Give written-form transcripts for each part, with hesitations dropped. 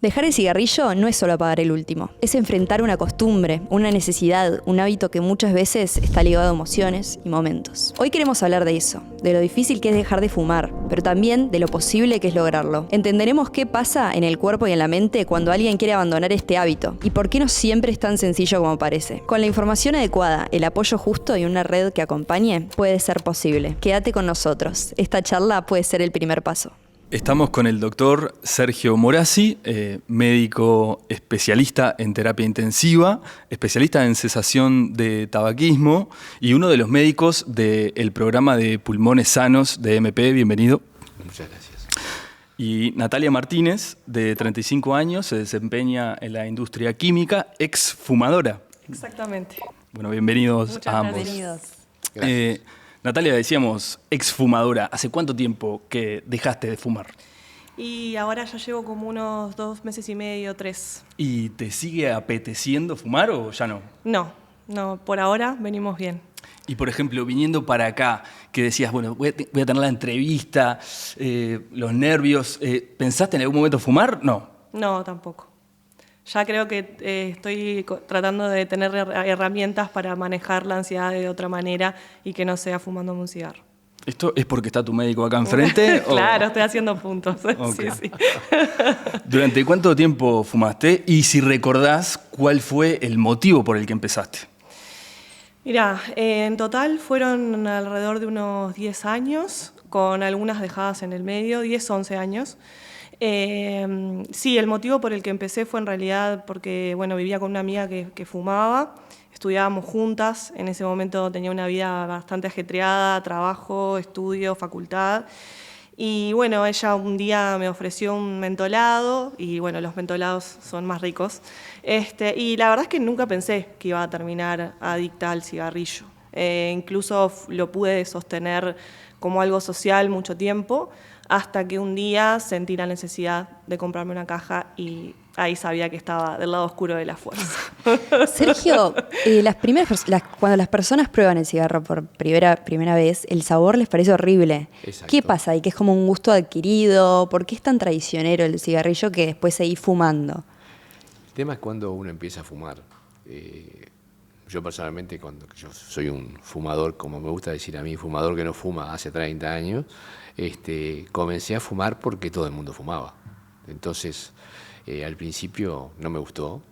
Dejar el cigarrillo no es solo apagar el último, es enfrentar una costumbre, una necesidad, un hábito que muchas veces está ligado a emociones y momentos. Hoy queremos hablar de eso, de lo difícil que es dejar de fumar, pero también de lo posible que es lograrlo. Entenderemos qué pasa en el cuerpo y en la mente cuando alguien quiere abandonar este hábito y por qué no siempre es tan sencillo como parece. Con la información adecuada, el apoyo justo y una red que acompañe, puede ser posible. Quédate con nosotros, esta charla puede ser el primer paso. Estamos con el doctor Sergio Morazzi, médico especialista en terapia intensiva, especialista en cesación de tabaquismo y uno de los médicos del programa de pulmones sanos de MP. Bienvenido. Muchas gracias. Y Natalia Martínez, de 35 años, se desempeña en la industria química, ex fumadora. Exactamente. Bueno, bienvenidos a ambos. Bienvenidos. Gracias. Natalia, decíamos, exfumadora. ¿Hace cuánto tiempo que dejaste de fumar? Y ahora ya llevo como unos 2 meses y medio, 3. ¿Y te sigue apeteciendo fumar o ya no? No, por ahora venimos bien. Y por ejemplo, viniendo para acá, que decías, bueno, voy a tener la entrevista, los nervios, ¿pensaste en algún momento fumar? No. No, tampoco. Ya creo que estoy tratando de tener herramientas para manejar la ansiedad de otra manera y que no sea fumándome un cigarro. ¿Esto es porque está tu médico acá enfrente? Claro, estoy haciendo puntos. Okay. Sí. ¿Durante cuánto tiempo fumaste? Y si recordás, ¿cuál fue el motivo por el que empezaste? Mirá, en total fueron alrededor de unos 10 años, con algunas dejadas en el medio, 10, 11 años. Sí, el motivo por el que empecé fue en realidad porque, bueno, vivía con una amiga que fumaba, estudiábamos juntas, en ese momento tenía una vida bastante ajetreada, trabajo, estudio, facultad, y bueno, ella un día me ofreció un mentolado, y bueno, los mentolados son más ricos, y la verdad es que nunca pensé que iba a terminar adicta al cigarrillo, incluso lo pude sostener como algo social mucho tiempo, hasta que un día sentí la necesidad de comprarme una caja y ahí sabía que estaba del lado oscuro de la fuerza. Sergio, cuando las personas prueban el cigarro por primera vez, el sabor les parece horrible. Exacto. ¿Qué pasa ahí? ¿Que es como un gusto adquirido? ¿Por qué es tan traicionero el cigarrillo que después seguís fumando? El tema es cuando uno empieza a fumar. Yo personalmente, cuando yo soy un fumador, como me gusta decir a mí, fumador que no fuma hace 30 años, comencé a fumar porque todo el mundo fumaba. Entonces, al principio no me gustó.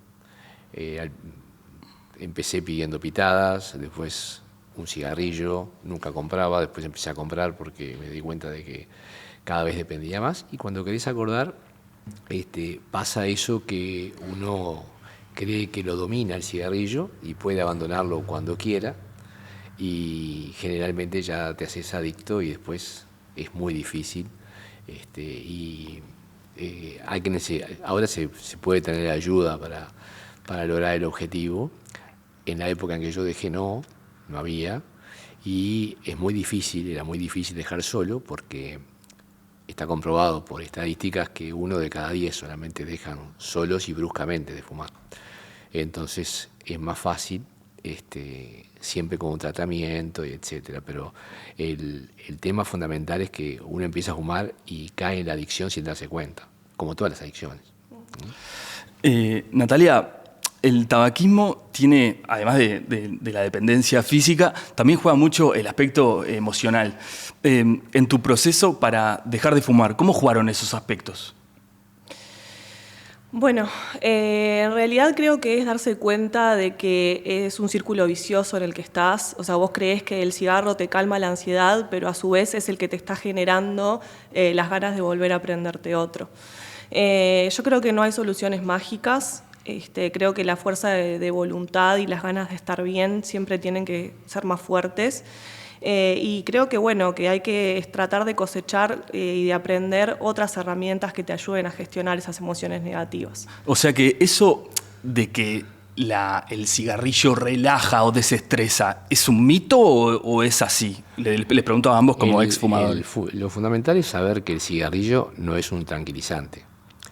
Empecé pidiendo pitadas, después un cigarrillo, nunca compraba, después empecé a comprar porque me di cuenta de que cada vez dependía más. Y cuando querés acordar, pasa eso que uno cree que lo domina el cigarrillo y puede abandonarlo cuando quiera, y generalmente ya te haces adicto y después es muy difícil. Ahora se puede tener ayuda para lograr el objetivo. En la época en que yo dejé no había, y era muy difícil dejar solo, porque está comprobado por estadísticas que 1 de cada 10 solamente dejan solos y bruscamente de fumar. Entonces es más fácil, siempre con un tratamiento, y etcétera. Pero el tema fundamental es que uno empieza a fumar y cae en la adicción sin darse cuenta, como todas las adicciones. Natalia, el tabaquismo tiene, además de la dependencia física, también juega mucho el aspecto emocional. En tu proceso para dejar de fumar, ¿cómo jugaron esos aspectos? Bueno, en realidad creo que es darse cuenta de que es un círculo vicioso en el que estás. O sea, vos creés que el cigarro te calma la ansiedad, pero a su vez es el que te está generando las ganas de volver a prenderte otro. Yo creo que no hay soluciones mágicas. Creo que la fuerza de voluntad y las ganas de estar bien siempre tienen que ser más fuertes. Y creo que, que hay que tratar de cosechar y de aprender otras herramientas que te ayuden a gestionar esas emociones negativas. O sea que eso de que el cigarrillo relaja o desestresa, ¿es un mito o es así? Les pregunto a ambos como exfumadores. Lo fundamental es saber que el cigarrillo no es un tranquilizante.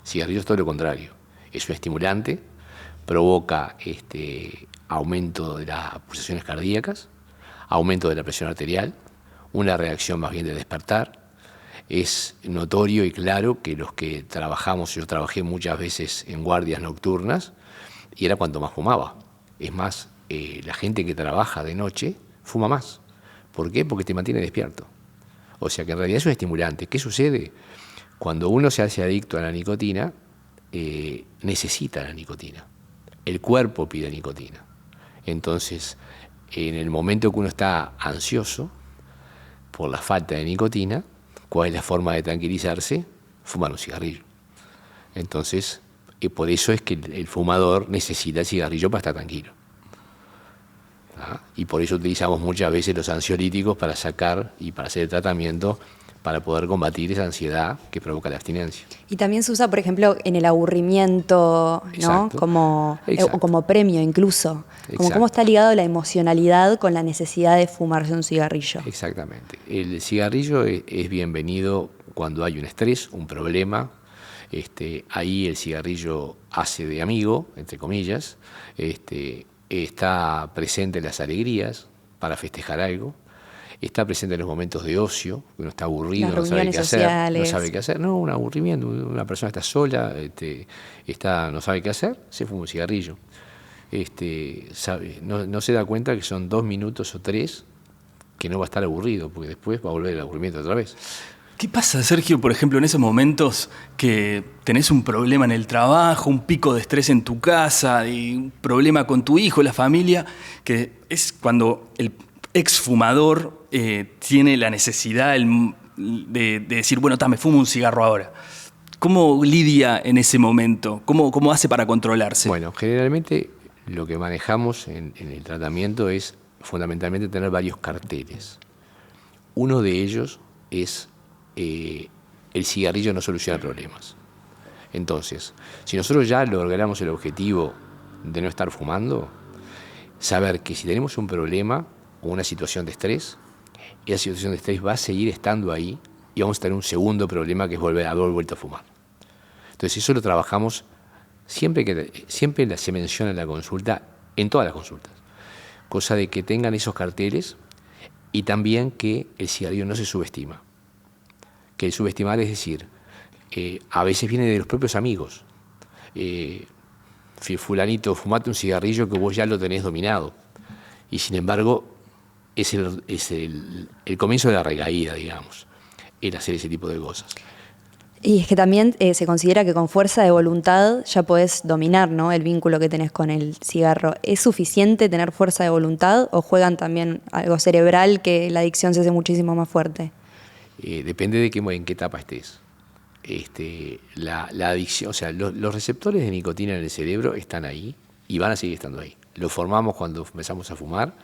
El cigarrillo es todo lo contrario. Es un estimulante, provoca aumento de las pulsaciones cardíacas, aumento de la presión arterial, una reacción más bien de despertar, es notorio y claro que los que trabajamos, yo trabajé muchas veces en guardias nocturnas y era cuanto más fumaba. Es más, la gente que trabaja de noche fuma más. ¿Por qué? Porque te mantiene despierto. O sea que en realidad es un estimulante. ¿Qué sucede? Cuando uno se hace adicto a la nicotina, necesita la nicotina. El cuerpo pide nicotina. Entonces, en el momento que uno está ansioso por la falta de nicotina, ¿cuál es la forma de tranquilizarse? Fumar un cigarrillo. Entonces, por eso es que el fumador necesita el cigarrillo para estar tranquilo. ¿Ah? Y por eso utilizamos muchas veces los ansiolíticos para sacar y para hacer el tratamiento para poder combatir esa ansiedad que provoca la abstinencia. Y también se usa, por ejemplo, en el aburrimiento, ¿no? Exacto. O como premio incluso. Como cómo está ligado la emocionalidad con la necesidad de fumarse un cigarrillo. Exactamente. El cigarrillo es bienvenido cuando hay un estrés, un problema. Ahí el cigarrillo hace de amigo, entre comillas. Está presente en las alegrías para festejar algo. Está presente en los momentos de ocio, uno está aburrido, no sabe qué hacer, no sabe qué hacer, no, un aburrimiento, una persona está sola, no sabe qué hacer, se fuma un cigarrillo. No se da cuenta que son 2 minutos o 3 que no va a estar aburrido, porque después va a volver el aburrimiento otra vez. ¿Qué pasa, Sergio, por ejemplo, en esos momentos que tenés un problema en el trabajo, un pico de estrés en tu casa, y un problema con tu hijo, la familia, que es cuando el exfumador tiene la necesidad de decir, bueno, me fumo un cigarro ahora? ¿Cómo lidia en ese momento? ¿Cómo hace para controlarse? Bueno, generalmente lo que manejamos en el tratamiento es fundamentalmente tener varios carteles. Uno de ellos es el cigarrillo no soluciona problemas. Entonces, si nosotros ya logramos el objetivo de no estar fumando, saber que si tenemos un problema o una situación de estrés, esa situación de estrés va a seguir estando ahí y vamos a tener un segundo problema que es haber vuelto a fumar. Entonces eso lo trabajamos siempre se menciona en la consulta, en todas las consultas, cosa de que tengan esos carteles y también que el cigarrillo no se subestima. Que el subestimar es decir, a veces viene de los propios amigos. Fulanito, fumate un cigarrillo que vos ya lo tenés dominado. Y sin embargo, es el comienzo de la recaída, digamos, el hacer ese tipo de cosas. Y es que también se considera que con fuerza de voluntad ya podés dominar, ¿no?, el vínculo que tenés con el cigarro. ¿Es suficiente tener fuerza de voluntad o juegan también algo cerebral que la adicción se hace muchísimo más fuerte? Depende de en qué etapa estés. La adicción, o sea, los receptores de nicotina en el cerebro están ahí y van a seguir estando ahí. Los formamos cuando empezamos a fumar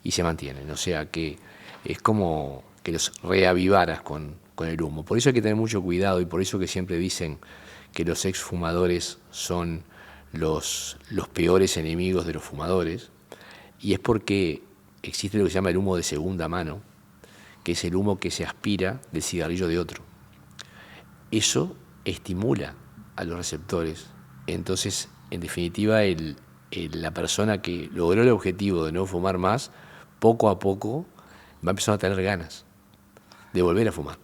y se mantienen. O sea que es como que los reavivaras con el humo. Por eso hay que tener mucho cuidado y por eso que siempre dicen que los exfumadores son los peores enemigos de los fumadores. Y es porque existe lo que se llama el humo de segunda mano, que es el humo que se aspira del cigarrillo de otro. Eso estimula a los receptores. Entonces, en definitiva, la persona que logró el objetivo de no fumar más, poco a poco va a empezar a tener ganas de volver a fumar.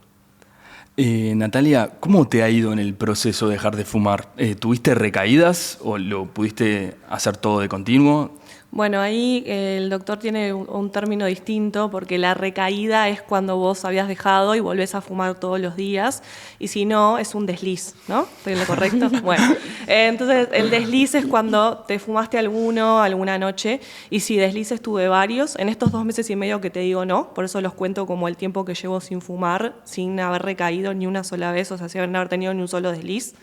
Natalia, ¿cómo te ha ido en el proceso de dejar de fumar? ¿Tuviste recaídas o lo pudiste hacer todo de continuo? Bueno, ahí el doctor tiene un término distinto porque la recaída es cuando vos habías dejado y volvés a fumar todos los días y si no, es un desliz, ¿no? ¿Estoy en lo correcto? Bueno, entonces el desliz es cuando te fumaste alguna noche y si deslices tuve varios. En estos 2 meses y medio que te digo no, por eso los cuento como el tiempo que llevo sin fumar, sin haber recaído ni una sola vez, o sea, sin haber tenido ni un solo desliz.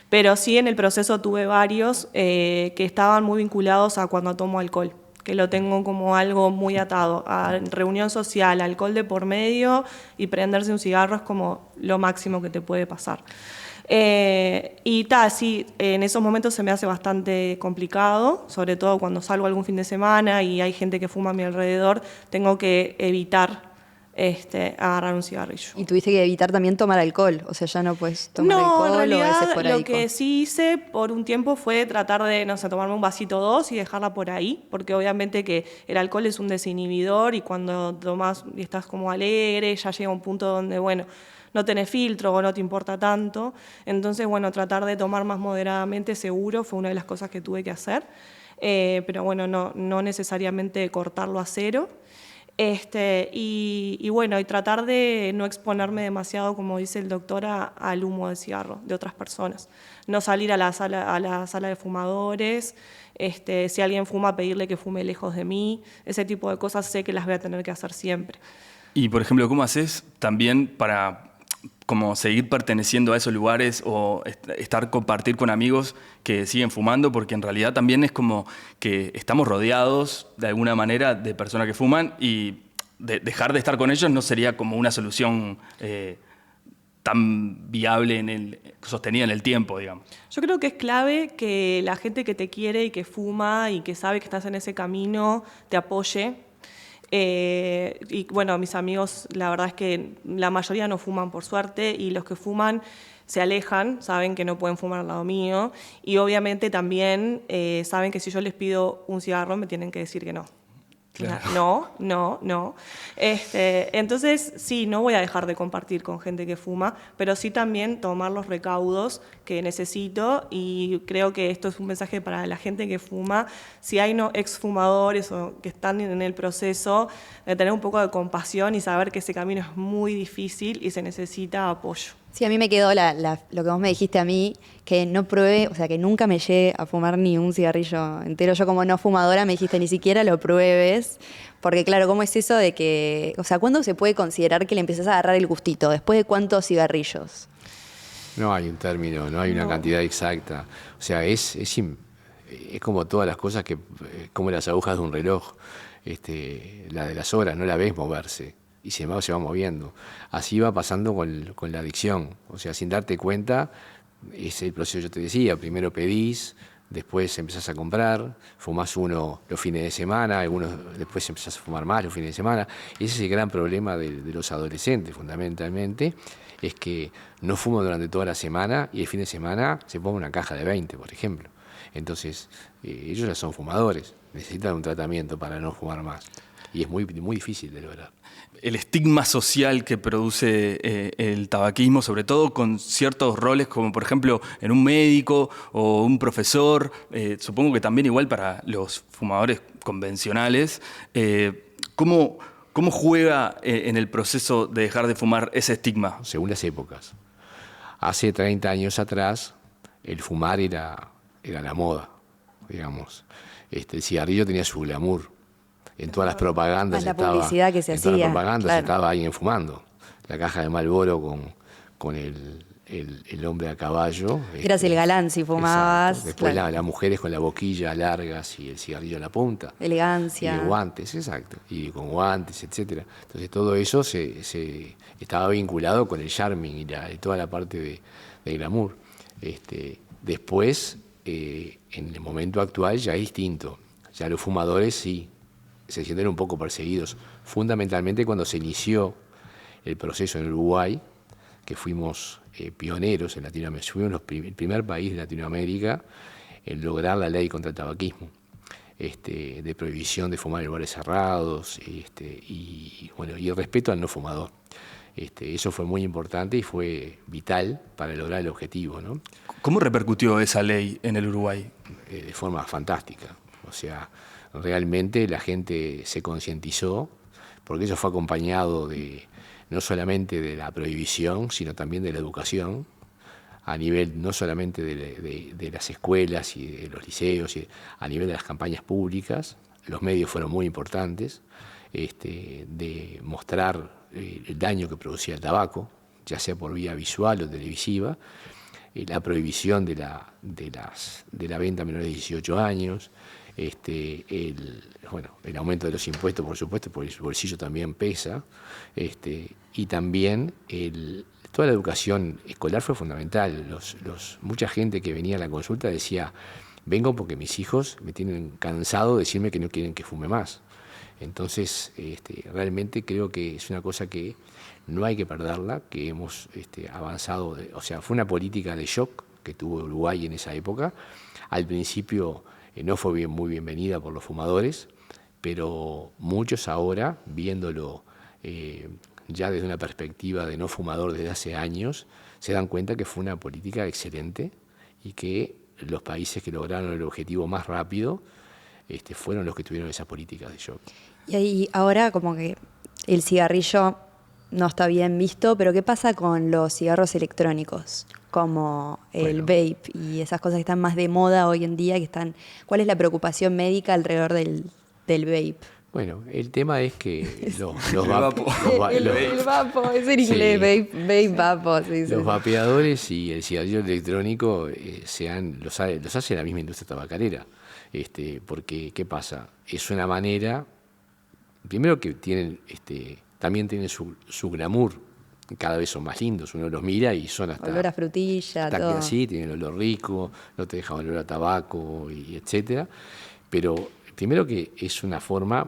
Pero sí en el proceso tuve varios que estaban muy vinculados a cuando tomo alcohol, que lo tengo como algo muy atado a reunión social, alcohol de por medio y prenderse un cigarro es como lo máximo que te puede pasar. Sí, en esos momentos se me hace bastante complicado, sobre todo cuando salgo algún fin de semana y hay gente que fuma a mi alrededor, tengo que evitar agarrar un cigarrillo. Y tuviste que evitar también tomar alcohol, o sea, ya no puedes tomar alcohol. No, en realidad o es esporádico. lo que sí hice por un tiempo fue tratar de, tomarme un vasito o 2 y dejarla por ahí, porque obviamente que el alcohol es un desinhibidor y cuando tomás y estás como alegre, ya llega un punto donde, bueno, no tenés filtro o no te importa tanto. Entonces, bueno, tratar de tomar más moderadamente seguro fue una de las cosas que tuve que hacer. Pero bueno, no necesariamente cortarlo a cero. Y bueno, y tratar de no exponerme demasiado, como dice el doctor, al humo del cigarro de otras personas. No salir a la sala de fumadores, si alguien fuma, pedirle que fume lejos de mí. Ese tipo de cosas sé que las voy a tener que hacer siempre. Y, por ejemplo, ¿cómo haces también para como seguir perteneciendo a esos lugares o compartir con amigos que siguen fumando? Porque en realidad también es como que estamos rodeados de alguna manera de personas que fuman y dejar de estar con ellos no sería como una solución tan viable, sostenida en el tiempo, digamos. Yo creo que es clave que la gente que te quiere y que fuma y que sabe que estás en ese camino te apoye. Y bueno, mis amigos, la verdad es que la mayoría no fuman, por suerte, y los que fuman se alejan, saben que no pueden fumar al lado mío, y obviamente también saben que si yo les pido un cigarro me tienen que decir que no. Claro. No. Entonces, sí, no voy a dejar de compartir con gente que fuma, pero sí también tomar los recaudos que necesito, y creo que esto es un mensaje para la gente que fuma. Si hay exfumadores o que están en el proceso, de tener un poco de compasión y saber que ese camino es muy difícil y se necesita apoyo. Sí, a mí me quedó lo que vos me dijiste a mí, que no pruebe, o sea, que nunca me llegue a fumar ni un cigarrillo entero. Yo como no fumadora me dijiste ni siquiera lo pruebes, porque claro, ¿cómo es eso de que, o sea, cuándo se puede considerar que le empezás a agarrar el gustito? ¿Después de cuántos cigarrillos? No hay un término, no hay una cantidad exacta. O sea, es como todas las cosas, como las agujas de un reloj. La de las horas no la ves moverse y se va moviendo. Así va pasando con la adicción. O sea, sin darte cuenta, es el proceso que yo te decía. Primero pedís, después empezás a comprar, fumás uno los fines de semana, después empezás a fumar más los fines de semana. Ese es el gran problema de los adolescentes, fundamentalmente, es que no fuman durante toda la semana y el fin de semana se pone una caja de 20, por ejemplo. Entonces, ellos ya son fumadores, necesitan un tratamiento para no fumar más. Y es muy, muy difícil de lograr. El estigma social que produce el tabaquismo, sobre todo con ciertos roles como por ejemplo en un médico o un profesor, supongo que también igual para los fumadores convencionales, ¿cómo juega en el proceso de dejar de fumar ese estigma? Según las épocas. Hace 30 años atrás el fumar era la moda, digamos. El cigarrillo tenía su glamour. En todas las propagandas publicidad que se hacía. En todas las propagandas claro. estaba alguien fumando. La caja de Marlboro con el hombre a caballo. Eras el galán si fumabas. Exacto. Después claro. las mujeres con la boquilla largas y el cigarrillo en la punta. Elegancia. Y guantes, exacto. Y con guantes, etcétera. Entonces todo eso se estaba vinculado con el charming y toda la parte de glamour. Después, en el momento actual ya es distinto. Ya los fumadores sí se sienten un poco perseguidos, fundamentalmente cuando se inició el proceso en Uruguay, que fuimos pioneros en Latinoamérica, fuimos el primer país de Latinoamérica en lograr la ley contra el tabaquismo, de prohibición de fumar en lugares cerrados, y el respeto al no fumador. Eso fue muy importante y fue vital para lograr el objetivo, ¿no? ¿Cómo repercutió esa ley en el Uruguay? De forma fantástica. O sea, realmente la gente se concientizó, porque eso fue acompañado no solamente de la prohibición, sino también de la educación, a nivel no solamente de las escuelas y de los liceos, a nivel de las campañas públicas. Los medios fueron muy importantes, de mostrar el daño que producía el tabaco, ya sea por vía visual o televisiva, la prohibición de la venta a menores de 18 años, el aumento de los impuestos, por supuesto, porque el bolsillo también pesa, y también toda la educación escolar fue fundamental. Mucha gente que venía a la consulta decía, vengo porque mis hijos me tienen cansado de decirme que no quieren que fume más. Entonces, realmente creo que es una cosa que no hay que perderla, que hemos avanzado. O sea, fue una política de shock que tuvo Uruguay en esa época. Al principio no fue muy bienvenida por los fumadores, pero muchos ahora, viéndolo ya desde una perspectiva de no fumador desde hace años, se dan cuenta que fue una política excelente y que los países que lograron el objetivo más rápido fueron los que tuvieron esas políticas de shock. Y ahí ahora como que el cigarrillo no está bien visto, pero ¿qué pasa con los cigarros electrónicos? Como el vape y esas cosas que están más de moda hoy en día, ¿cuál es la preocupación médica alrededor del vape? Bueno, el tema es que El vapo, es en inglés, vape, vapo. Sí, los vapeadores y el cigarrillo electrónico los hace la misma industria tabacalera. Porque, ¿qué pasa? Es una manera, primero que también tienen su glamour, cada vez son más lindos, uno los mira y son hasta... Olor a frutilla, todo. Así, tienen olor rico, no te dejan olor a tabaco, y etcétera. Pero primero que es una forma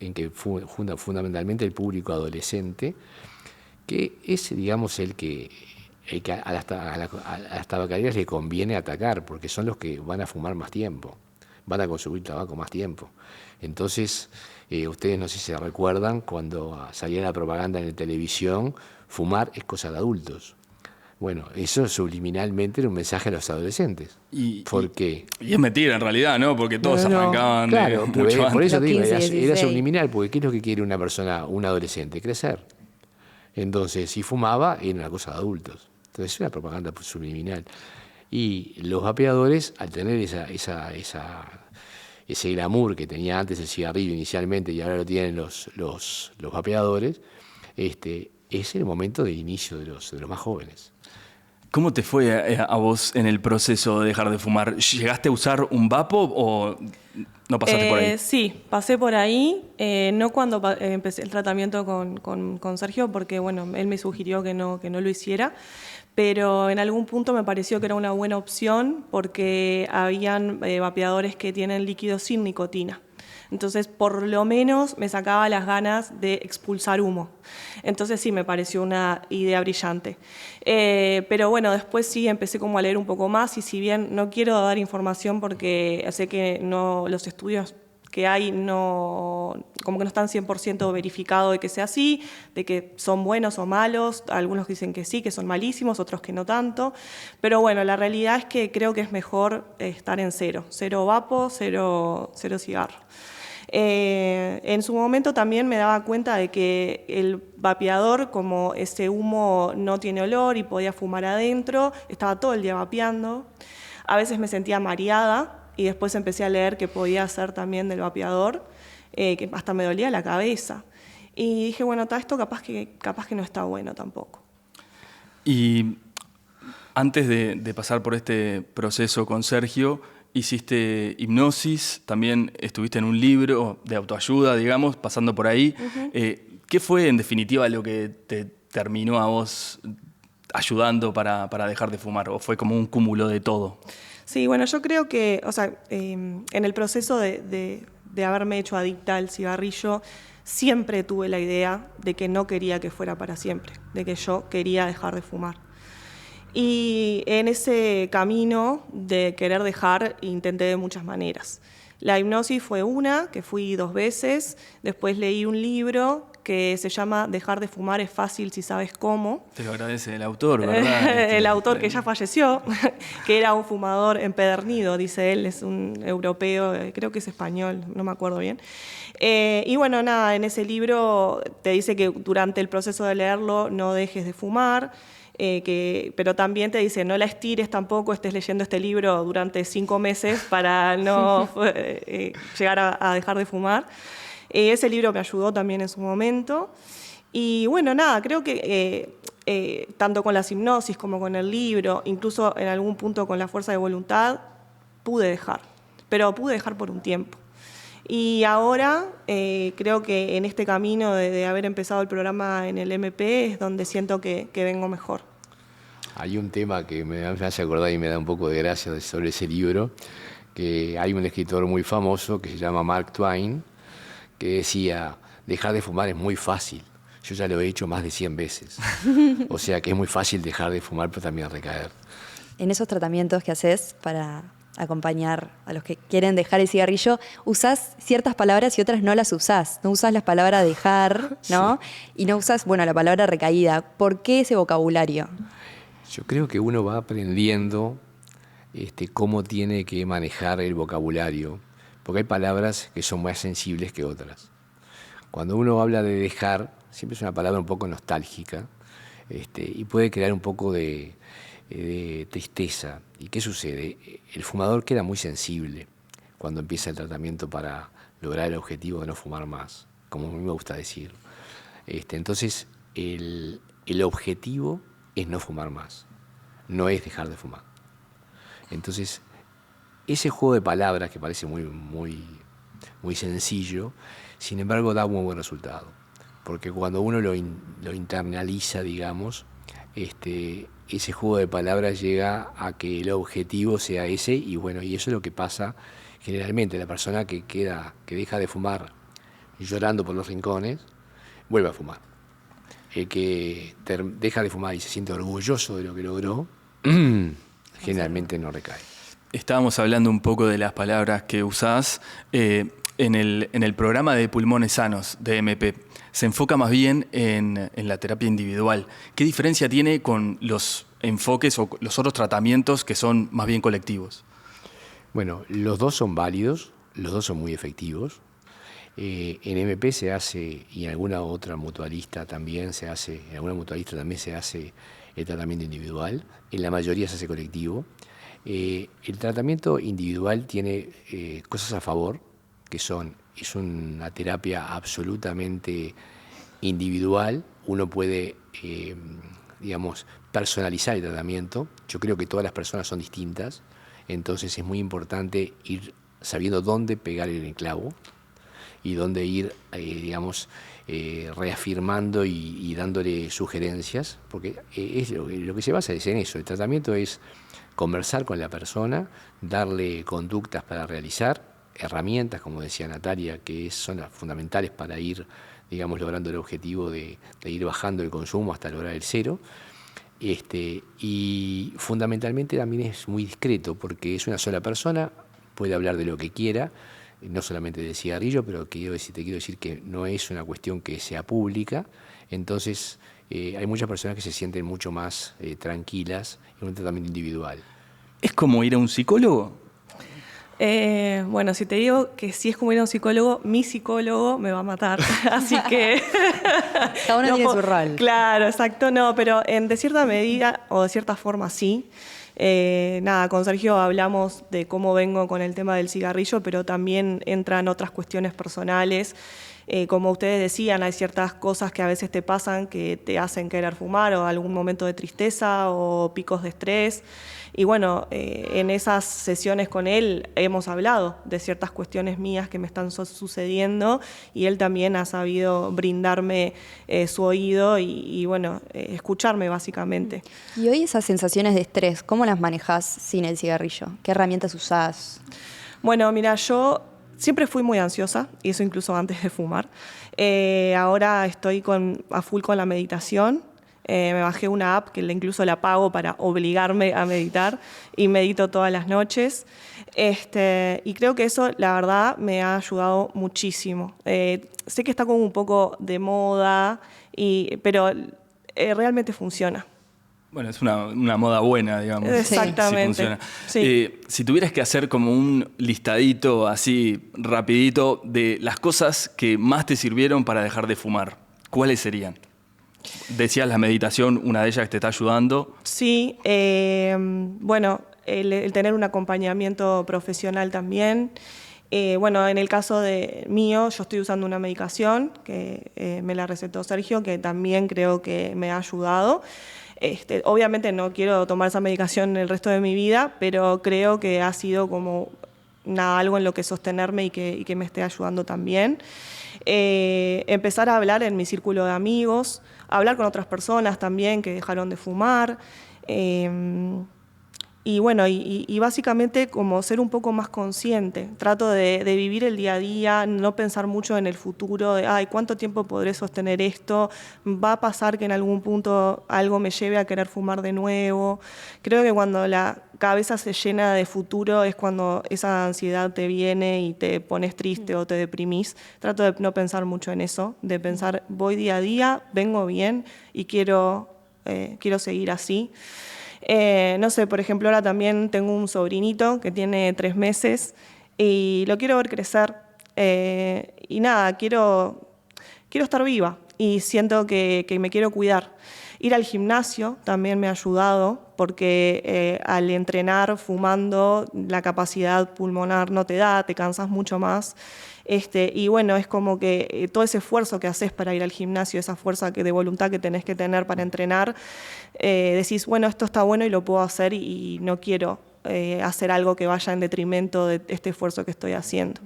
en que fundamentalmente el público adolescente, que es, digamos, el que a las tabacaleras le conviene atacar, porque son los que van a fumar más tiempo, van a consumir tabaco más tiempo. Entonces, ustedes no sé si se recuerdan, cuando salía la propaganda en la televisión, fumar es cosa de adultos. Bueno, eso subliminalmente era un mensaje a los adolescentes. ¿Por qué? Y es mentira en realidad, ¿no? Porque todos arrancaban claro, mucho por antes. eso te digo, 15, era subliminal, porque ¿qué es lo que quiere una persona, un adolescente? Crecer. Entonces, si fumaba, era una cosa de adultos. Entonces, es una propaganda subliminal. Y los vapeadores, al tener ese glamour que tenía antes el cigarrillo inicialmente y ahora lo tienen los vapeadores, es el momento del inicio de los más jóvenes. ¿Cómo te fue a vos en el proceso de dejar de fumar? ¿Llegaste a usar un vapo o no pasaste por ahí? Sí, pasé por ahí. No cuando empecé el tratamiento con Sergio, porque bueno, él me sugirió que no lo hiciera. Pero en algún punto me pareció que era una buena opción porque habían vapeadores que tienen líquidos sin nicotina. Entonces, por lo menos me sacaba las ganas de expulsar humo. Entonces sí, me pareció una idea brillante. Pero bueno, después sí empecé como a leer un poco más y si bien no quiero dar información porque sé que los estudios que hay como que no están 100% verificados de que sea así, de que son buenos o malos, algunos dicen que sí, que son malísimos, otros que no tanto, pero bueno, la realidad es que creo que es mejor estar en cero vapo, cero cigarro. En su momento también me daba cuenta de que el vapeador, como ese humo no tiene olor y podía fumar adentro, estaba todo el día vapeando, a veces me sentía mareada, y después empecé a leer que podía hacer también del vapeador, que hasta me dolía la cabeza. Y dije, bueno, esto capaz que no está bueno tampoco. Y antes de pasar por este proceso con Sergio, hiciste hipnosis, también estuviste en un libro de autoayuda, digamos, pasando por ahí. Uh-huh. ¿Qué fue en definitiva lo que te terminó a vos ayudando para dejar de fumar? ¿O fue como un cúmulo de todo? Sí, bueno, yo creo que, en el proceso de haberme hecho adicta al cigarrillo, siempre tuve la idea de que no quería que fuera para siempre, de que yo quería dejar de fumar. Y en ese camino de querer dejar, intenté de muchas maneras. La hipnosis fue una, que fui 2 veces, después leí un libro que se llama Dejar de fumar es fácil si sabes cómo. Te lo agradece el autor, ¿verdad? El autor que ya falleció, que era un fumador empedernido, dice él, es un europeo, creo que es español, no me acuerdo bien. Y bueno, nada, en ese libro te dice que durante el proceso de leerlo no dejes de fumar, pero también te dice no la estires tampoco, estés leyendo este libro durante 5 meses para no llegar a dejar de fumar. Ese libro me ayudó también en su momento. Y bueno, nada, creo que tanto con las hipnosis como con el libro, incluso en algún punto con la fuerza de voluntad, pude dejar. Pero pude dejar por un tiempo. Y ahora creo que en este camino de haber empezado el programa en el MP es donde siento que vengo mejor. Hay un tema que me hace acordar y me da un poco de gracia sobre ese libro, que hay un escritor muy famoso que se llama Mark Twain, que decía, dejar de fumar es muy fácil. Yo ya lo he hecho más de 100 veces. O sea que es muy fácil dejar de fumar, pero también recaer. En esos tratamientos que haces para acompañar a los que quieren dejar el cigarrillo, usás ciertas palabras y otras no las usás. No usás la palabra dejar, ¿no? Sí. Y no usás, bueno, la palabra recaída. ¿Por qué ese vocabulario? Yo creo que uno va aprendiendo cómo tiene que manejar el vocabulario, porque hay palabras que son más sensibles que otras. Cuando uno habla de dejar, siempre es una palabra un poco nostálgica, y puede crear un poco de tristeza. ¿Y qué sucede? El fumador queda muy sensible cuando empieza el tratamiento para lograr el objetivo de no fumar más, como a mí me gusta decir. Entonces, el objetivo es no fumar más, no es dejar de fumar. Entonces, ese juego de palabras que parece muy sencillo, sin embargo da un muy buen resultado, porque cuando uno lo internaliza, digamos, ese juego de palabras llega a que el objetivo sea ese, y bueno, y eso es lo que pasa generalmente. La persona que deja de fumar llorando por los rincones, vuelve a fumar. El que deja de fumar y se siente orgulloso de lo que logró, generalmente no recae. Estábamos hablando un poco de las palabras que usás. En el programa de Pulmones Sanos de MP se enfoca más bien en la terapia individual. ¿Qué diferencia tiene con los enfoques o los otros tratamientos que son más bien colectivos? Bueno, los dos son válidos, los dos son muy efectivos. En MP se hace, y en alguna otra mutualista también se hace, en alguna mutualista también se hace el tratamiento individual, en la mayoría se hace colectivo. El tratamiento individual tiene cosas a favor, que es una terapia absolutamente individual. Uno puede, personalizar el tratamiento. Yo creo que todas las personas son distintas, entonces es muy importante ir sabiendo dónde pegar el clavo y dónde ir, reafirmando y dándole sugerencias, porque lo que se basa es en eso. El tratamiento es conversar con la persona, darle conductas para realizar, herramientas, como decía Natalia, que son las fundamentales para ir, logrando el objetivo de ir bajando el consumo hasta lograr el cero. Y fundamentalmente también es muy discreto, porque es una sola persona, puede hablar de lo que quiera, no solamente del cigarrillo, pero te quiero decir que no es una cuestión que sea pública. Entonces hay muchas personas que se sienten mucho más tranquilas en un tratamiento individual. ¿Es como ir a un psicólogo? Bueno, si te digo que si es como ir a un psicólogo, mi psicólogo me va a matar. Así que... Cada uno tiene su rol. Claro, exacto. No, pero de cierta medida o de cierta forma sí. Con Sergio hablamos de cómo vengo con el tema del cigarrillo, pero también entran otras cuestiones personales. Como ustedes decían, hay ciertas cosas que a veces te pasan que te hacen querer fumar, o algún momento de tristeza o picos de estrés. Y bueno, en esas sesiones con él hemos hablado de ciertas cuestiones mías que me están sucediendo, y él también ha sabido brindarme su oído y escucharme básicamente. Y hoy esas sensaciones de estrés, ¿cómo las manejás sin el cigarrillo? ¿Qué herramientas usás? Bueno, mira, yo siempre fui muy ansiosa, y eso incluso antes de fumar. Ahora estoy a full con la meditación. Me bajé una app que incluso la pago para obligarme a meditar, y medito todas las noches. Y creo que eso, la verdad, me ha ayudado muchísimo. Sé que está como un poco de moda, pero realmente funciona. Bueno, es una moda buena, digamos. Exactamente. Si funciona. Sí. Si tuvieras que hacer como un listadito así rapidito de las cosas que más te sirvieron para dejar de fumar, ¿cuáles serían? Decías la meditación, una de ellas que te está ayudando. Sí, el tener un acompañamiento profesional también. En el caso mío, yo estoy usando una medicación que me la recetó Sergio, que también creo que me ha ayudado. Obviamente no quiero tomar esa medicación el resto de mi vida, pero creo que ha sido como algo en lo que sostenerme y que me esté ayudando también. Empezar a hablar en mi círculo de amigos, hablar con otras personas también que dejaron de fumar. Y bueno, y básicamente como ser un poco más consciente. Trato de vivir el día a día, no pensar mucho en el futuro, de, ay, ¿cuánto tiempo podré sostener esto? ¿Va a pasar que en algún punto algo me lleve a querer fumar de nuevo? Creo que cuando la cabeza se llena de futuro es cuando esa ansiedad te viene y te pones triste o te deprimís. Trato de no pensar mucho en eso, de pensar, voy día a día, vengo bien y quiero seguir así. No sé, por ejemplo, ahora también tengo un sobrinito que tiene 3 meses y lo quiero ver crecer. Y nada, quiero estar viva y siento que me quiero cuidar. Ir al gimnasio también me ha ayudado porque al entrenar fumando la capacidad pulmonar no te da, te cansas mucho más. Y bueno, es como que todo ese esfuerzo que haces para ir al gimnasio, esa fuerza de voluntad que tenés que tener para entrenar, decís, bueno, esto está bueno y lo puedo hacer y no quiero hacer algo que vaya en detrimento de este esfuerzo que estoy haciendo.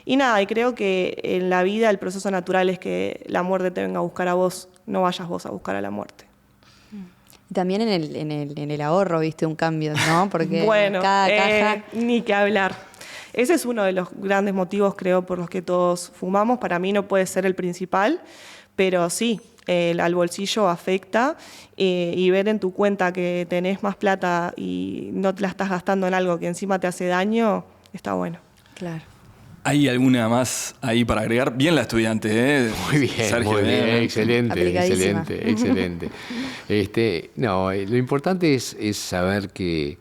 Y nada, y creo que en la vida el proceso natural es que la muerte te venga a buscar a vos, no vayas vos a buscar a la muerte. También en el ahorro, viste, un cambio, ¿no? Porque bueno, cada caja... ni que hablar. Ese es uno de los grandes motivos, creo, por los que todos fumamos. Para mí no puede ser el principal, pero sí, al bolsillo afecta y ver en tu cuenta que tenés más plata y no te la estás gastando en algo que encima te hace daño, está bueno. Claro. ¿Hay alguna más ahí para agregar? Bien la estudiante, ¿eh? Muy bien, Sergio, muy bien, excelente, No, lo importante es saber que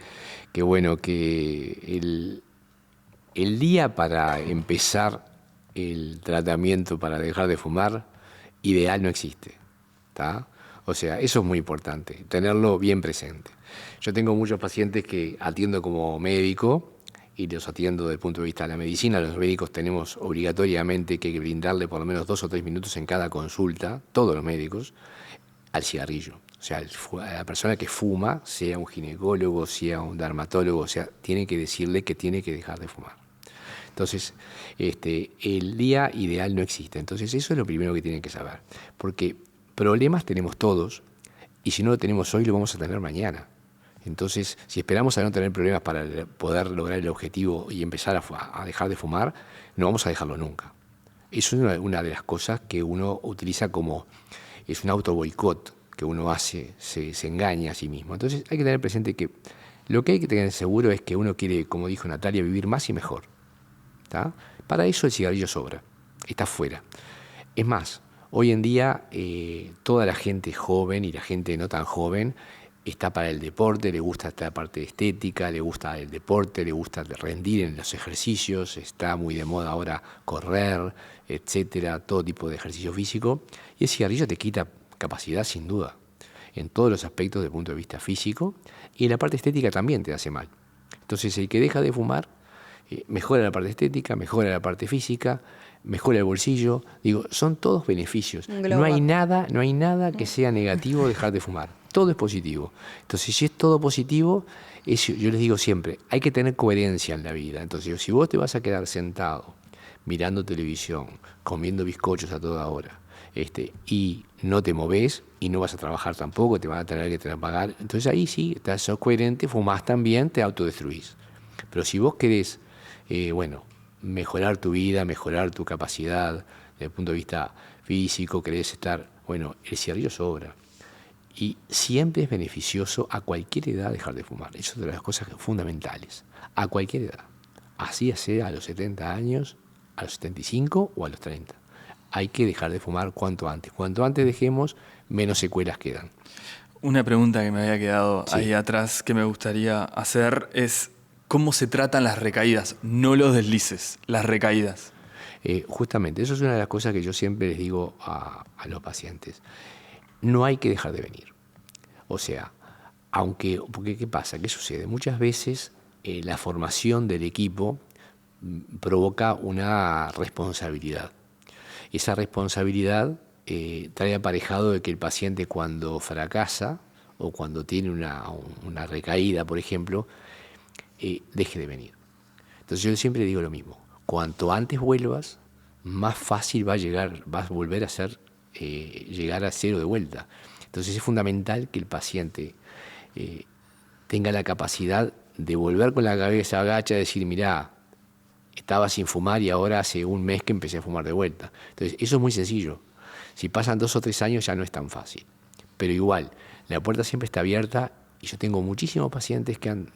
el día para empezar el tratamiento para dejar de fumar, ideal no existe, ¿tá? O sea, eso es muy importante, tenerlo bien presente. Yo tengo muchos pacientes que atiendo como médico y los atiendo desde el punto de vista de la medicina. Los médicos tenemos obligatoriamente que brindarle por lo menos 2 o 3 minutos en cada consulta, todos los médicos, al cigarrillo. O sea, a la persona que fuma, sea un ginecólogo, sea un dermatólogo, o sea, tiene que decirle que tiene que dejar de fumar. Entonces, el día ideal no existe. Entonces, eso es lo primero que tienen que saber. Porque problemas tenemos todos, y si no lo tenemos hoy, lo vamos a tener mañana. Entonces, si esperamos a no tener problemas para poder lograr el objetivo y empezar a dejar de fumar, no vamos a dejarlo nunca. Eso es una de las cosas que uno utiliza como, es un auto boicot que uno hace, se engaña a sí mismo. Entonces, hay que tener presente que lo que hay que tener seguro es que uno quiere, como dijo Natalia, vivir más y mejor. ¿Tá? Para eso el cigarrillo sobra, está fuera. Es más, hoy en día toda la gente joven y la gente no tan joven está para el deporte, le gusta esta parte estética, le gusta el deporte, le gusta rendir en los ejercicios, está muy de moda ahora correr, etcétera, todo tipo de ejercicio físico. Y el cigarrillo te quita capacidad sin duda, en todos los aspectos desde el punto de vista físico, y en la parte estética también te hace mal. Entonces el que deja de fumar mejora la parte estética, mejora la parte física, mejora el bolsillo. Digo, son todos beneficios. No hay nada que sea negativo dejar de fumar. Todo es positivo. Entonces, si es todo positivo, yo les digo siempre, hay que tener coherencia en la vida. Entonces, si vos te vas a quedar sentado, mirando televisión, comiendo bizcochos a toda hora, y no te movés y no vas a trabajar tampoco, te van a tener que pagar, entonces ahí sí, sos coherente, fumás también, te autodestruís. Pero si vos querés mejorar tu vida, mejorar tu capacidad desde el punto de vista físico, querés estar, el cigarrillo sobra. Y siempre es beneficioso a cualquier edad dejar de fumar. Eso es una de las cosas fundamentales. A cualquier edad. Así sea a los 70 años, a los 75 o a los 30. Hay que dejar de fumar cuanto antes. Cuanto antes dejemos, menos secuelas quedan. Una pregunta que me había quedado ahí atrás que me gustaría hacer es ¿cómo se tratan las recaídas? No los deslices, las recaídas. Justamente, eso es una de las cosas que yo siempre les digo a los pacientes. No hay que dejar de venir. O sea, porque ¿qué pasa? ¿Qué sucede? Muchas veces la formación del equipo provoca una responsabilidad. Esa responsabilidad trae aparejado de que el paciente cuando fracasa o cuando tiene una recaída, por ejemplo, deje de venir. Entonces yo siempre digo lo mismo. Cuanto antes vuelvas, más fácil vas a volver a ser llegar a cero de vuelta. Entonces es fundamental que el paciente tenga la capacidad de volver con la cabeza agacha y decir, mirá, estaba sin fumar y ahora hace un mes que empecé a fumar de vuelta. Entonces, eso es muy sencillo. Si pasan 2 o 3 años ya no es tan fácil. Pero igual, la puerta siempre está abierta y yo tengo muchísimos pacientes que han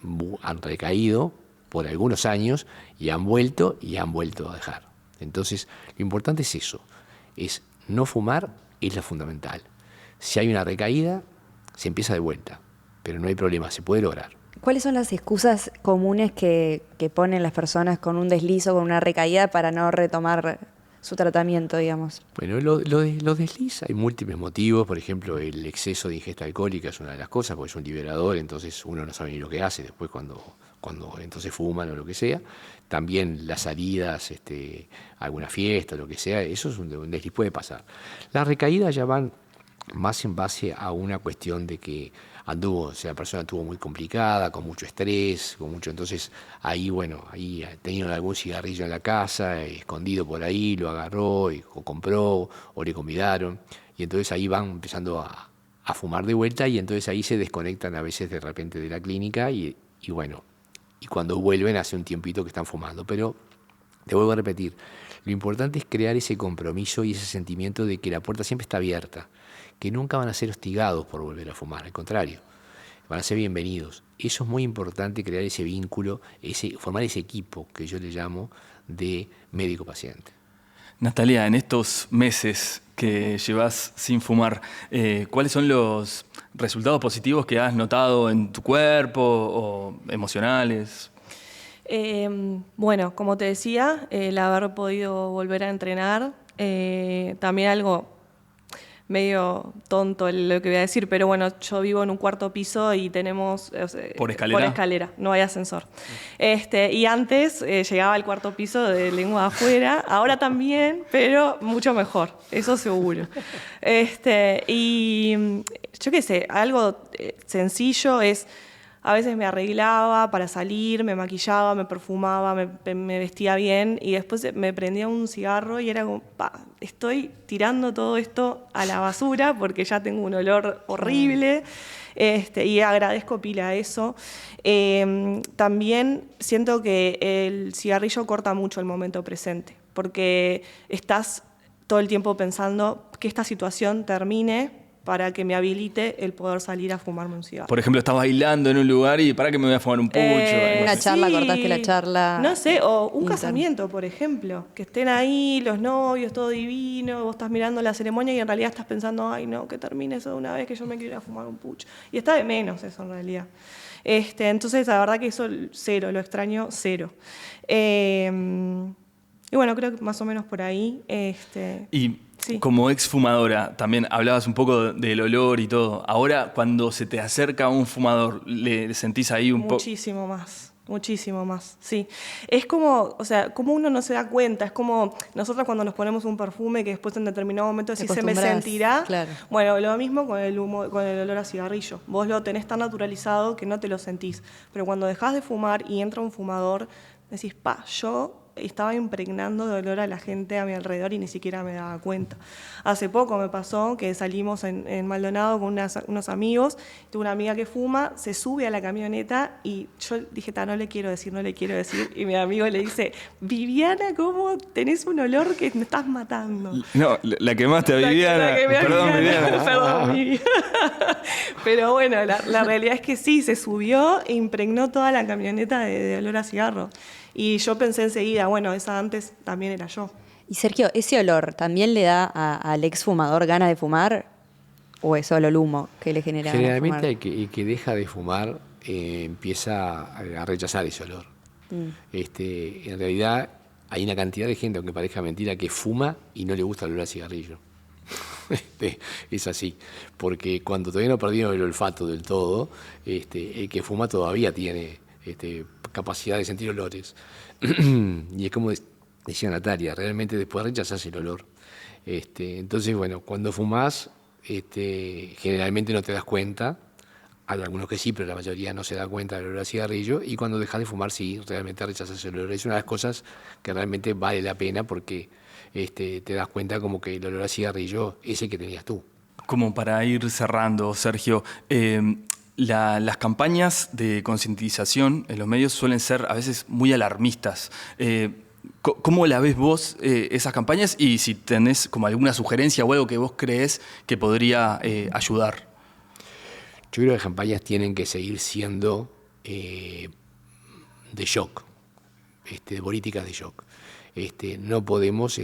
recaído por algunos años y han vuelto a dejar. Entonces, lo importante es eso, es no fumar, es lo fundamental. Si hay una recaída, se empieza de vuelta, pero no hay problema, se puede lograr. ¿Cuáles son las excusas comunes que ponen las personas con un desliz o con una recaída para no retomar su tratamiento, digamos? Bueno, los desliz hay múltiples motivos. Por ejemplo, el exceso de ingesta alcohólica es una de las cosas, porque es un liberador, entonces uno no sabe ni lo que hace después cuando entonces fuman o lo que sea. También las salidas, alguna fiesta, lo que sea, eso es un desliz, puede pasar. Las recaídas ya van más en base a una cuestión de que la persona estuvo muy complicada, con mucho estrés, entonces ahí tenían algún cigarrillo en la casa, escondido por ahí, lo agarró o compró o le convidaron, y entonces ahí van empezando a fumar de vuelta, y entonces ahí se desconectan a veces de repente de la clínica y cuando vuelven hace un tiempito que están fumando. Pero te vuelvo a repetir, lo importante es crear ese compromiso y ese sentimiento de que la puerta siempre está abierta, que nunca van a ser hostigados por volver a fumar, al contrario, van a ser bienvenidos. Eso es muy importante, crear ese vínculo, formar ese equipo que yo le llamo de médico-paciente. Natalia, en estos meses que llevas sin fumar, ¿cuáles son los resultados positivos que has notado en tu cuerpo o emocionales? Bueno, como te decía, el haber podido volver a entrenar, también algo medio tonto lo que voy a decir, pero bueno, yo vivo en un 4º piso y tenemos... ¿Por escalera? Por escalera, no hay ascensor. Y antes llegaba al 4º piso de lengua de afuera, ahora también, pero mucho mejor, eso seguro. Y yo qué sé, algo sencillo es... A veces me arreglaba para salir, me maquillaba, me perfumaba, me vestía bien y después me prendía un cigarro y era como, estoy tirando todo esto a la basura porque ya tengo un olor horrible, y agradezco pila a eso. También siento que el cigarrillo corta mucho el momento presente porque estás todo el tiempo pensando que esta situación termine para que me habilite el poder salir a fumarme un cigarro. Por ejemplo, estás bailando en un lugar y ¿para qué me voy a fumar un pucho? Una charla, sí, cortaste la charla. No sé, o un casamiento, por ejemplo. Que estén ahí los novios, todo divino, vos estás mirando la ceremonia y en realidad estás pensando, ay no, que termine eso de una vez, que yo me quiero ir a fumar un pucho. Y está de menos eso en realidad. Entonces, la verdad que eso cero, lo extraño cero. Y bueno, creo que más o menos por ahí. Sí. Como exfumadora, también hablabas un poco del olor y todo. Ahora, cuando se te acerca un fumador, ¿le sentís ahí un poco? Muchísimo más, sí. Es como, como uno no se da cuenta, es como nosotros cuando nos ponemos un perfume que después en determinado momento decís, se me sentirá. Claro. Bueno, lo mismo con el olor a cigarrillo. Vos lo tenés tan naturalizado que no te lo sentís. Pero cuando dejás de fumar y entra un fumador, decís, yo estaba impregnando de olor a la gente a mi alrededor y ni siquiera me daba cuenta. Hace poco me pasó que salimos en Maldonado con unos amigos, tuve una amiga que fuma, se sube a la camioneta y yo dije, no le quiero decir, y mi amigo le dice, Viviana, ¿cómo tenés un olor que me estás matando? No, la quemaste a Viviana. Perdón, Viviana. Perdón, Viviana. Pero bueno, la realidad es que sí, se subió e impregnó toda la camioneta de olor a cigarro. Y yo pensé enseguida, bueno, esa antes también era yo. Y Sergio, ¿ese olor también le da al exfumador ganas de fumar o es solo el humo que le genera ganas de fumar? Generalmente el que deja de fumar empieza a rechazar ese olor. En realidad hay una cantidad de gente, aunque parezca mentira, que fuma y no le gusta el olor a cigarrillo. Es así, porque cuando todavía no perdieron el olfato del todo, el que fuma todavía tiene capacidad de sentir olores. Y es como decía Natalia, realmente después rechazás el olor. Entonces, bueno, cuando fumás, generalmente no te das cuenta. Hay algunos que sí, pero la mayoría no se da cuenta del olor a cigarrillo. Y cuando dejas de fumar, sí, realmente rechazás el olor. Es una de las cosas que realmente vale la pena porque te das cuenta como que el olor a cigarrillo es el que tenías tú. Como para ir cerrando, Sergio, las campañas de concientización en los medios suelen ser a veces muy alarmistas. ¿Cómo la ves vos esas campañas y si tenés como alguna sugerencia o algo que vos crees que podría ayudar? Yo creo que las campañas tienen que seguir siendo de shock, de políticas de shock. No podemos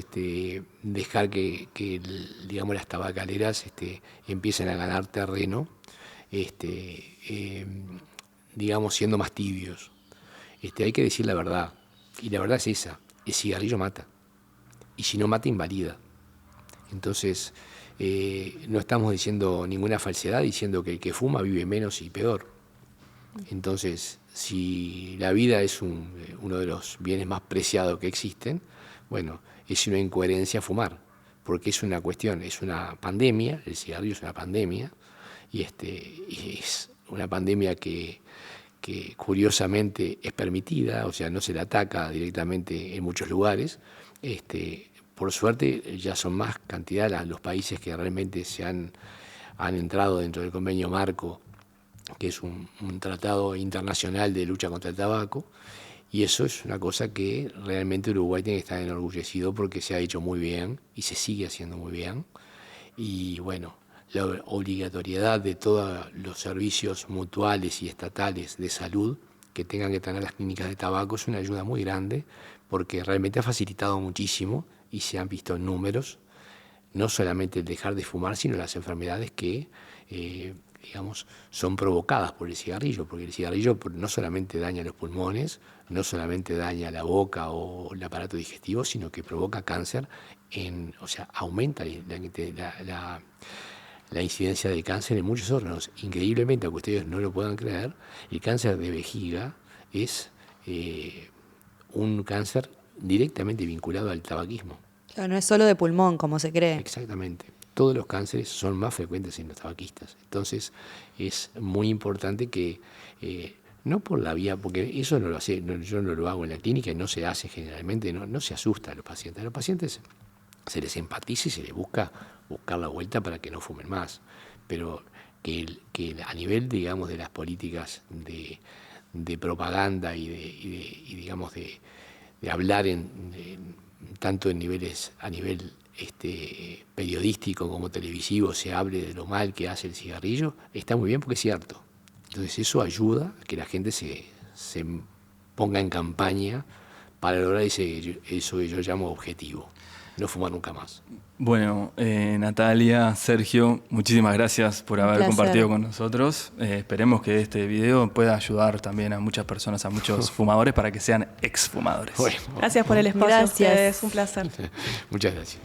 dejar que digamos, las tabacaleras empiecen a ganar terreno, digamos, siendo más tibios. Hay que decir la verdad, y la verdad es esa: el cigarrillo mata, y si no mata, invalida. Entonces, no estamos diciendo ninguna falsedad diciendo que el que fuma vive menos y peor. Entonces, si la vida es uno de los bienes más preciados que existen, bueno, es una incoherencia fumar, porque es una cuestión, es una pandemia, el cigarrillo es una pandemia, y es una pandemia que curiosamente es permitida, o sea, no se la ataca directamente en muchos lugares. Por suerte ya son más cantidad los países que realmente han entrado dentro del convenio marco, que es un tratado internacional de lucha contra el tabaco, y eso es una cosa que realmente Uruguay tiene que estar enorgullecido porque se ha hecho muy bien y se sigue haciendo muy bien. Y bueno, la obligatoriedad de todos los servicios mutuales y estatales de salud que tengan que tener las clínicas de tabaco es una ayuda muy grande, porque realmente ha facilitado muchísimo y se han visto números, no solamente el dejar de fumar, sino las enfermedades que digamos, son provocadas por el cigarrillo, porque el cigarrillo no solamente daña los pulmones, no solamente daña la boca o el aparato digestivo, sino que provoca cáncer, o sea, aumenta la incidencia de cáncer en muchos órganos. Increíblemente, aunque ustedes no lo puedan creer, el cáncer de vejiga es un cáncer directamente vinculado al tabaquismo. Claro, no es solo de pulmón, como se cree. Exactamente. Todos los cánceres son más frecuentes en los tabaquistas. Entonces, es muy importante que, no por la vía, porque eso no lo hace, yo no lo hago en la clínica y no se hace generalmente, no se asusta a los pacientes. A los pacientes se les empatiza y se les buscar la vuelta para que no fumen más. Pero que a nivel, digamos, de las políticas de propaganda y digamos, de hablar tanto en niveles, a nivel periodístico como televisivo, se hable de lo mal que hace el cigarrillo, está muy bien porque es cierto. Entonces eso ayuda a que la gente se ponga en campaña para lograr eso que yo llamo objetivo: no fumar nunca más. Bueno, Natalia, Sergio, muchísimas gracias por haber compartido con nosotros. Esperemos que este video pueda ayudar también a muchas personas, a muchos fumadores, para que sean exfumadores. Bueno, gracias por el espacio. Gracias. Es un placer. Muchas gracias.